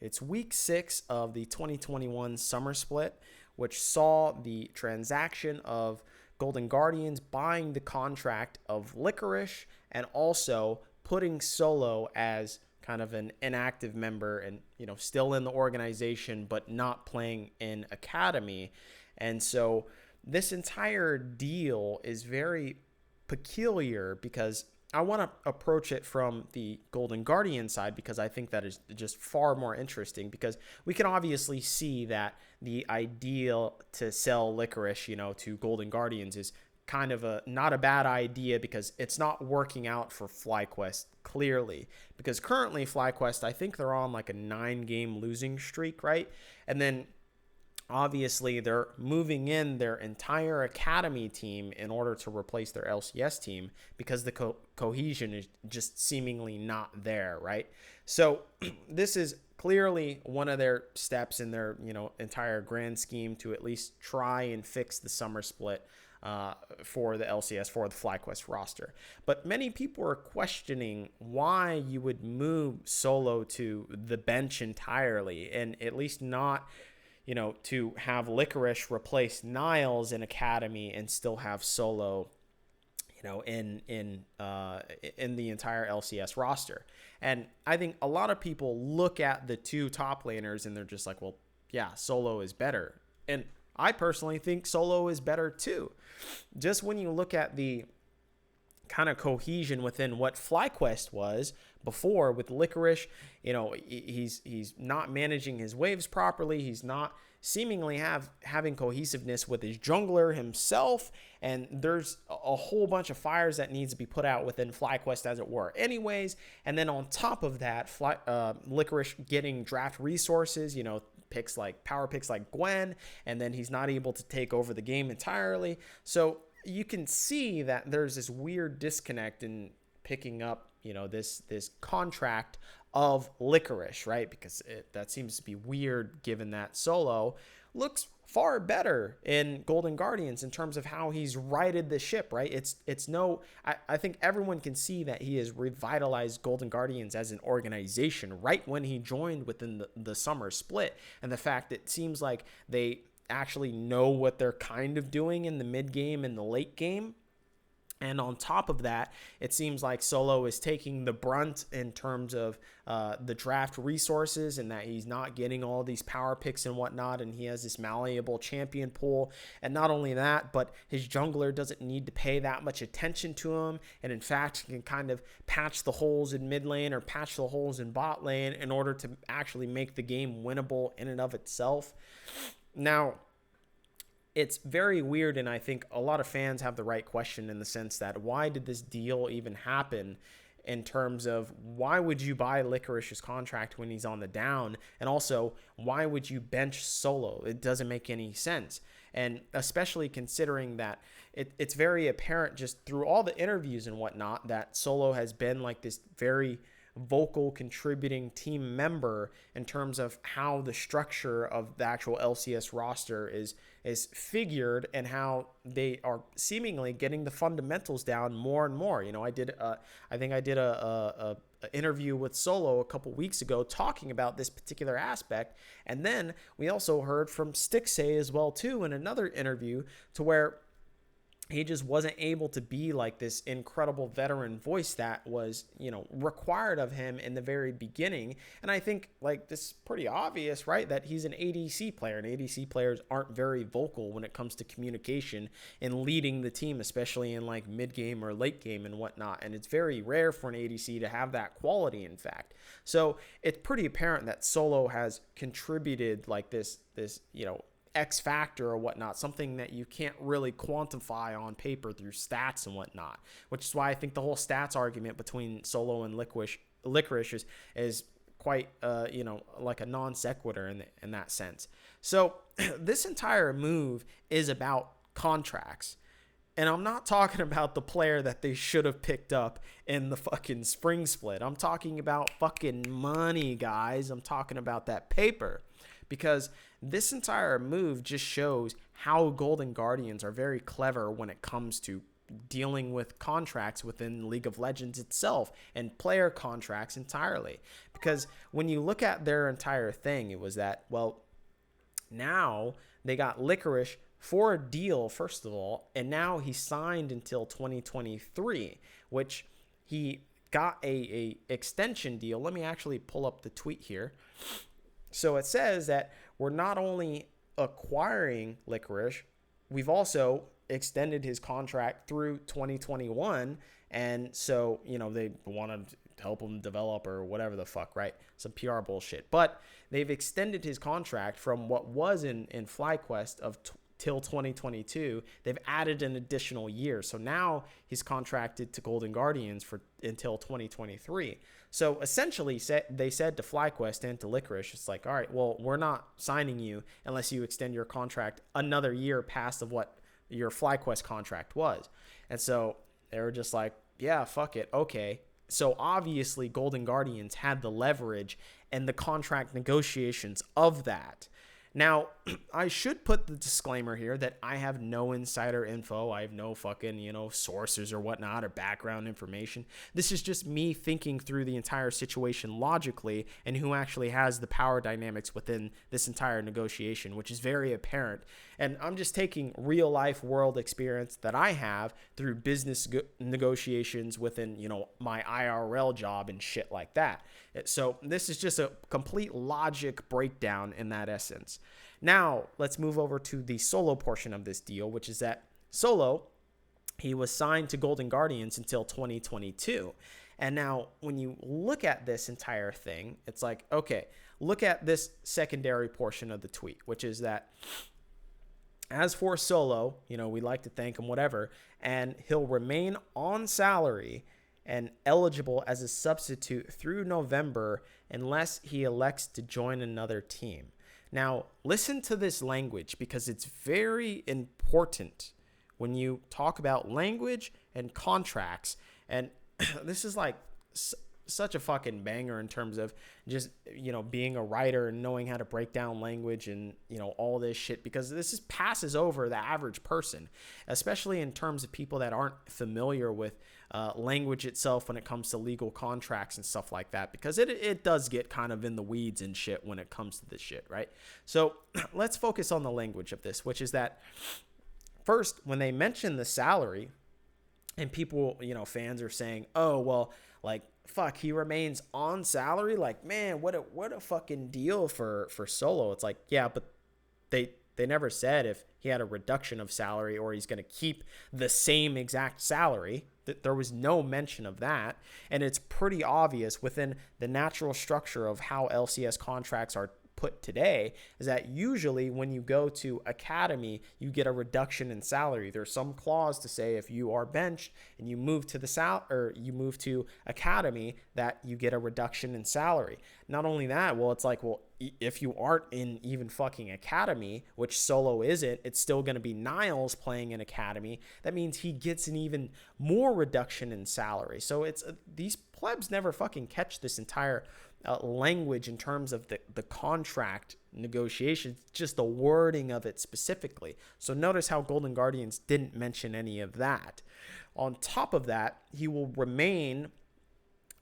It's week 6 of the 2021 summer split, which saw the transaction of Golden Guardians buying the contract of Licorice and also putting Solo as kind of an inactive member and, still in the organization, but not playing in Academy. And so this entire deal is very peculiar because I want to approach it from the Golden Guardian side because I think that is just far more interesting, because we can obviously see that the idea to sell Licorice, to Golden Guardians is kind of not a bad idea because it's not working out for FlyQuest clearly, because currently FlyQuest, I think they're on like a 9-game losing streak, right? And then obviously they're moving in their entire academy team in order to replace their LCS team because the cohesion is just seemingly not there, right? So this is clearly one of their steps in their entire grand scheme to at least try and fix the summer split for the LCS, for the FlyQuest roster. But many people are questioning why you would move Solo to the bench entirely, and at least not to have Licorice replace Niles in Academy and still have Solo, in the entire LCS roster. And I think a lot of people look at the two top laners and they're just like, well, yeah, Solo is better. And I personally think Solo is better too. Just when you look at the kind of cohesion within what FlyQuest was before with Licorice, he's not managing his waves properly. He's not seemingly having cohesiveness with his jungler himself, and there's a whole bunch of fires that needs to be put out within FlyQuest, as it were, anyways. And then on top of that, Licorice getting draft resources, power picks like Gwen, and then he's not able to take over the game entirely. So you can see that there's this weird disconnect in picking up, this contract of Licorice, right? Because that seems to be weird given that Solo looks far better in Golden Guardians in terms of how he's righted the ship, right? I think everyone can see that he has revitalized Golden Guardians as an organization right when he joined within the summer split. And the fact that it seems like they actually know what they're kind of doing in the mid game and the late game. And on top of that, it seems like Solo is taking the brunt in terms of the draft resources, and that he's not getting all these power picks and whatnot, and he has this malleable champion pool. And not only that, but his jungler doesn't need to pay that much attention to him, and in fact can kind of patch the holes in mid lane or patch the holes in bot lane in order to actually make the game winnable in and of itself. Now, it's very weird, and I think a lot of fans have the right question in the sense that why did this deal even happen, in terms of why would you buy Licorice's contract when he's on the down, and also why would you bench Solo? It doesn't make any sense. And especially considering that it's very apparent just through all the interviews and whatnot that Solo has been like this very vocal contributing team member in terms of how the structure of the actual LCS roster is figured, and how they are seemingly getting the fundamentals down more and more. I think I did a interview with Solo a couple weeks ago talking about this particular aspect, and then we also heard from Stixay as well too in another interview, to where he just wasn't able to be like this incredible veteran voice that was, required of him in the very beginning. And I think like this is pretty obvious, right? That he's an ADC player, and ADC players aren't very vocal when it comes to communication and leading the team, especially in like mid game or late game and whatnot. And it's very rare for an ADC to have that quality, in fact. So it's pretty apparent that Solo has contributed like this, X factor or whatnot, something that you can't really quantify on paper through stats and whatnot, which is why I think the whole stats argument between Solo and Licorice is quite, like a non sequitur in that sense. So this entire move is about contracts. And I'm not talking about the player that they should have picked up in the fucking spring split. I'm talking about fucking money, guys. I'm talking about that paper. Because this entire move just shows how Golden Guardians are very clever when it comes to dealing with contracts within League of Legends itself and player contracts entirely. Because when you look at their entire thing, it was that, well, now they got Licorice for a deal, first of all, and now he signed until 2023, which he got a extension deal. Let me actually pull up the tweet here. So it says that we're not only acquiring Licorice, we've also extended his contract through 2021. And so, they want to help him develop or whatever the fuck, right? Some PR bullshit. But they've extended his contract from what was in FlyQuest of till 2022. They've added an additional year. So now he's contracted to Golden Guardians until 2023. So essentially, they said to FlyQuest and to Licorice, it's like, all right, well, we're not signing you unless you extend your contract another year past of what your FlyQuest contract was. And so they were just like, yeah, fuck it. Okay. So obviously Golden Guardians had the leverage and the contract negotiations of that. Now, I should put the disclaimer here that I have no insider info. I have no fucking, sources or whatnot or background information. This is just me thinking through the entire situation logically and who actually has the power dynamics within this entire negotiation, which is very apparent. And I'm just taking real life world experience that I have through business negotiations within, my IRL job and shit like that. So this is just a complete logic breakdown in that essence. Now, let's move over to the Solo portion of this deal, which is that Solo, he was signed to Golden Guardians until 2022. And now, when you look at this entire thing, it's like, okay, look at this secondary portion of the tweet, which is that as for Solo, we'd like to thank him, whatever, and he'll remain on salary and eligible as a substitute through November unless he elects to join another team. Now, listen to this language because it's very important when you talk about language and contracts. And this is like such a fucking banger in terms of just, being a writer and knowing how to break down language and, all this shit, because this passes over the average person, especially in terms of people that aren't familiar with language itself when it comes to legal contracts and stuff like that, because it does get kind of in the weeds and shit when it comes to this shit, right? So let's focus on the language of this, which is that first, when they mention the salary and people, fans are saying, oh, well, like, fuck, he remains on salary. Like, man, what a fucking deal for Solo. It's like, yeah, but they never said if he had a reduction of salary or he's going to keep the same exact salary. There was no mention of that. And it's pretty obvious within the natural structure of how LCS contracts are put today is that usually when you go to academy, you get a reduction in salary. There's some clause to say if you are benched and you move to you move to academy, that you get a reduction in salary. Not only that, well, it's like, well, if you aren't in even fucking academy, which Solo isn't, it's still going to be Niles playing in academy. That means he gets an even more reduction in salary. So it's these plebs never fucking catch this entire language in terms of the contract negotiations, just the wording of it specifically. So notice how Golden Guardians didn't mention any of that. On top of that, he will remain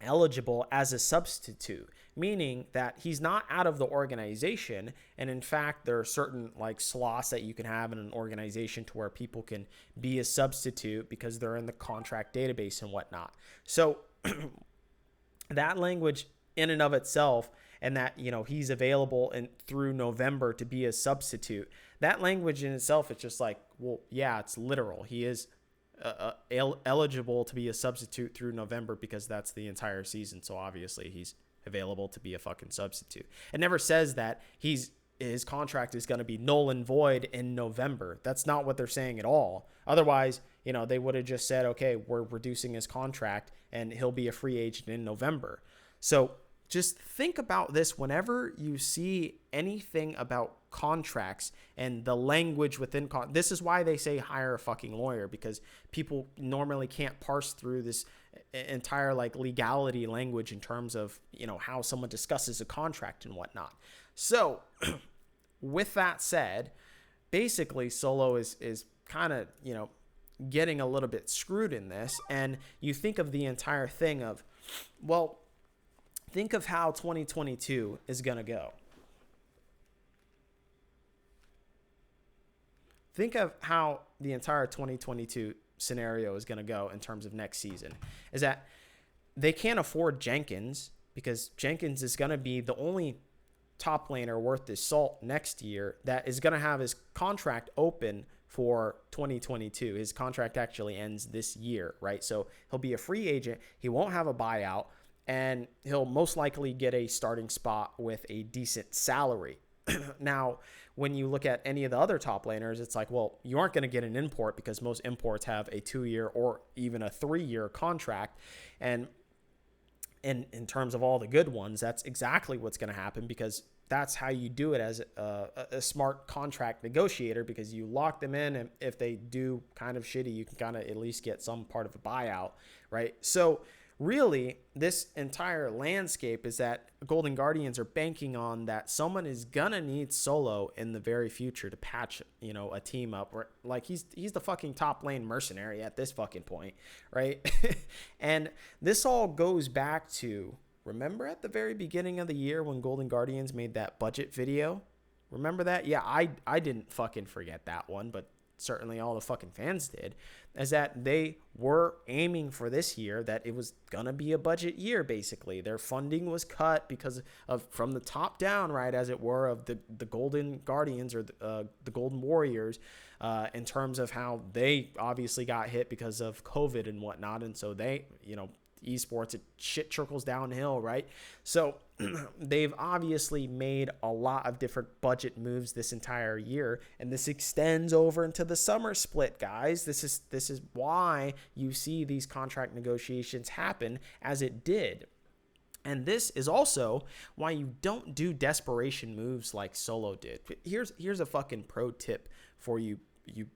eligible as a substitute, meaning that he's not out of the organization. And in fact, there are certain like slots that you can have in an organization to where people can be a substitute because they're in the contract database and whatnot. So that language in and of itself, and that, he's available through November to be a substitute. That language in itself, it's just like, well, yeah, it's literal. He is eligible to be a substitute through November because that's the entire season. So obviously he's available to be a fucking substitute. It never says that his contract is going to be null and void in November. That's not what they're saying at all. Otherwise, they would have just said, okay, we're reducing his contract and he'll be a free agent in November. So just think about this whenever you see anything about contracts and the language within this is why they say hire a fucking lawyer, because people normally can't parse through this entire like legality language in terms of, how someone discusses a contract and whatnot. So with that said, basically Solo is kind of, getting a little bit screwed in this. And you think of the entire thing of, well, think of how 2022 is going to go. Think of how the entire 2022 scenario is going to go in terms of next season. Is that they can't afford Jenkins, because Jenkins is going to be the only top laner worth his salt next year that is going to have his contract open for 2022. His contract actually ends this year, right? So he'll be a free agent. He won't have a buyout, and he'll most likely get a starting spot with a decent salary. Now, when you look at any of the other top laners, it's like, well, you aren't going to get an import because most imports have a 2-year or even a 3-year contract. And in terms of all the good ones, that's exactly what's going to happen, because that's how you do it as a smart contract negotiator, because you lock them in, and if they do kind of shitty, you can kind of at least get some part of a buyout, right? So really, this entire landscape is that Golden Guardians are banking on that someone is gonna need Solo in the very future to patch, a team up. Or like he's the fucking top lane mercenary at this fucking point, right? And this all goes back to, remember at the very beginning of the year when Golden Guardians made that budget video? Remember that? Yeah, I didn't fucking forget that one, but certainly all the fucking fans did, is that they were aiming for this year that it was gonna be a budget year. Basically, their funding was cut because of, from the top down, right, as it were, of the Golden Guardians, or the Golden Warriors, in terms of how they obviously got hit because of COVID and whatnot, and so they, esports, shit trickles downhill, right? So they've obviously made a lot of different budget moves this entire year, and this extends over into the summer split, guys. This is why you see these contract negotiations happen as it did. And this is also why you don't do desperation moves like Solo did. Here's a fucking pro tip for you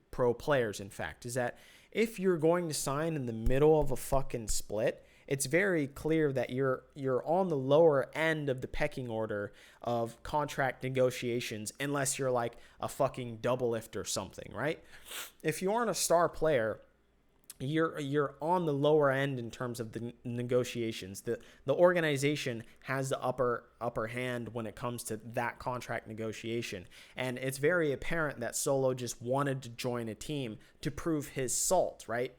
pro players, in fact, is that if you're going to sign in the middle of a fucking split, it's very clear that you're on the lower end of the pecking order of contract negotiations, unless you're like a fucking double lift or something, right? If you aren't a star player, you're on the lower end in terms of the negotiations. The organization has the upper hand when it comes to that contract negotiation, and it's very apparent that Solo just wanted to join a team to prove his salt, right?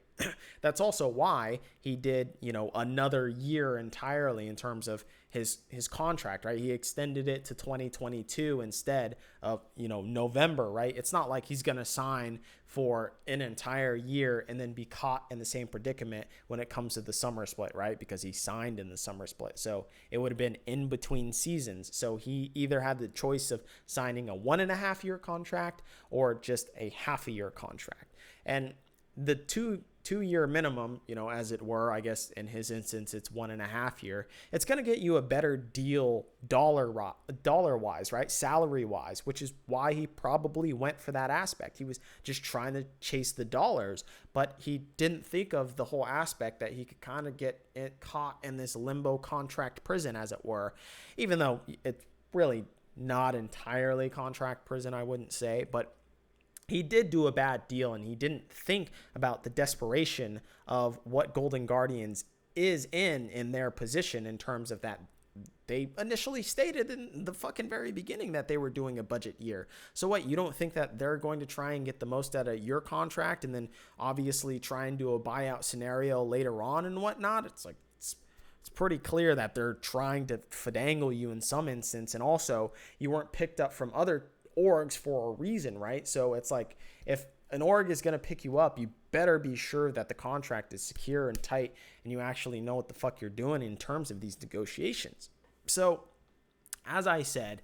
That's also why he did, another year entirely in terms of his contract, right? He extended it to 2022 instead of, November, right? It's not like he's going to sign for an entire year and then be caught in the same predicament when it comes to the summer split, right? Because he signed in the summer split. So it would have been in between seasons. So he either had the choice of signing a 1.5-year contract or just a half-a-year contract. And the two-year minimum, as it were, I guess in his instance, it's 1.5 year. It's going to get you a better deal dollar-wise, right? Salary-wise, which is why he probably went for that aspect. He was just trying to chase the dollars, but he didn't think of the whole aspect that he could kind of get caught in this limbo contract prison, as it were, even though it's really not entirely contract prison, I wouldn't say, but he did do a bad deal, and he didn't think about the desperation of what Golden Guardians is in their position, in terms of that they initially stated in the fucking very beginning that they were doing a budget year. So what, you don't think that they're going to try and get the most out of your contract and then obviously try and do a buyout scenario later on and whatnot? It's like, it's pretty clear that they're trying to finagle you in some instance. And also, you weren't picked up from other orgs for a reason, right? So it's like, if an org is going to pick you up, you better be sure that the contract is secure and tight and you actually know what the fuck you're doing in terms of these negotiations. So as I said,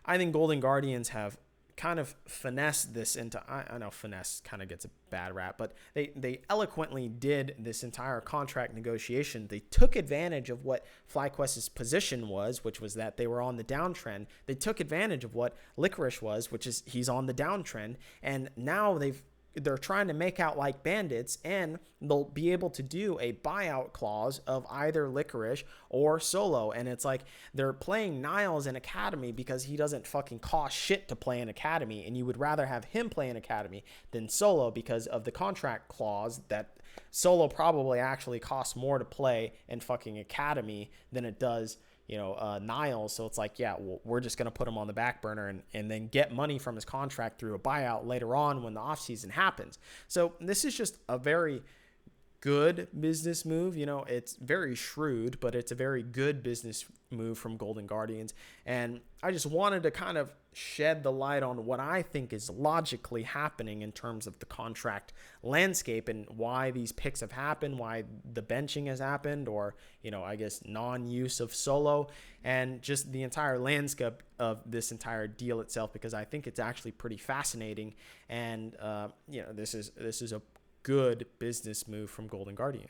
I think Golden Guardians have kind of finessed this into, I know finesse kind of gets a bad rap, but they eloquently did this entire contract negotiation. They took advantage of what FlyQuest's position was, which was that they were on the downtrend. They took advantage of what Licorice was, which is he's on the downtrend, and now they've they're trying to make out like bandits, and they'll be able to do a buyout clause of either Licorice or Solo. And it's like they're playing Niles in Academy because he doesn't fucking cost shit to play in Academy, and you would rather have him play in Academy than Solo because of the contract clause that Solo probably actually costs more to play in fucking Academy than it does, Niles. So it's like, yeah, well, we're just going to put him on the back burner and then get money from his contract through a buyout later on when the offseason happens. So this is just a very good business move. It's very shrewd, but it's a very good business move from Golden Guardians. And I just wanted to kind of shed the light on what I think is logically happening in terms of the contract landscape and why these picks have happened, why the benching has happened, or, I guess non-use of Solo, and just the entire landscape of this entire deal itself, because I think it's actually pretty fascinating. And, this is a good business move from Golden Guardian.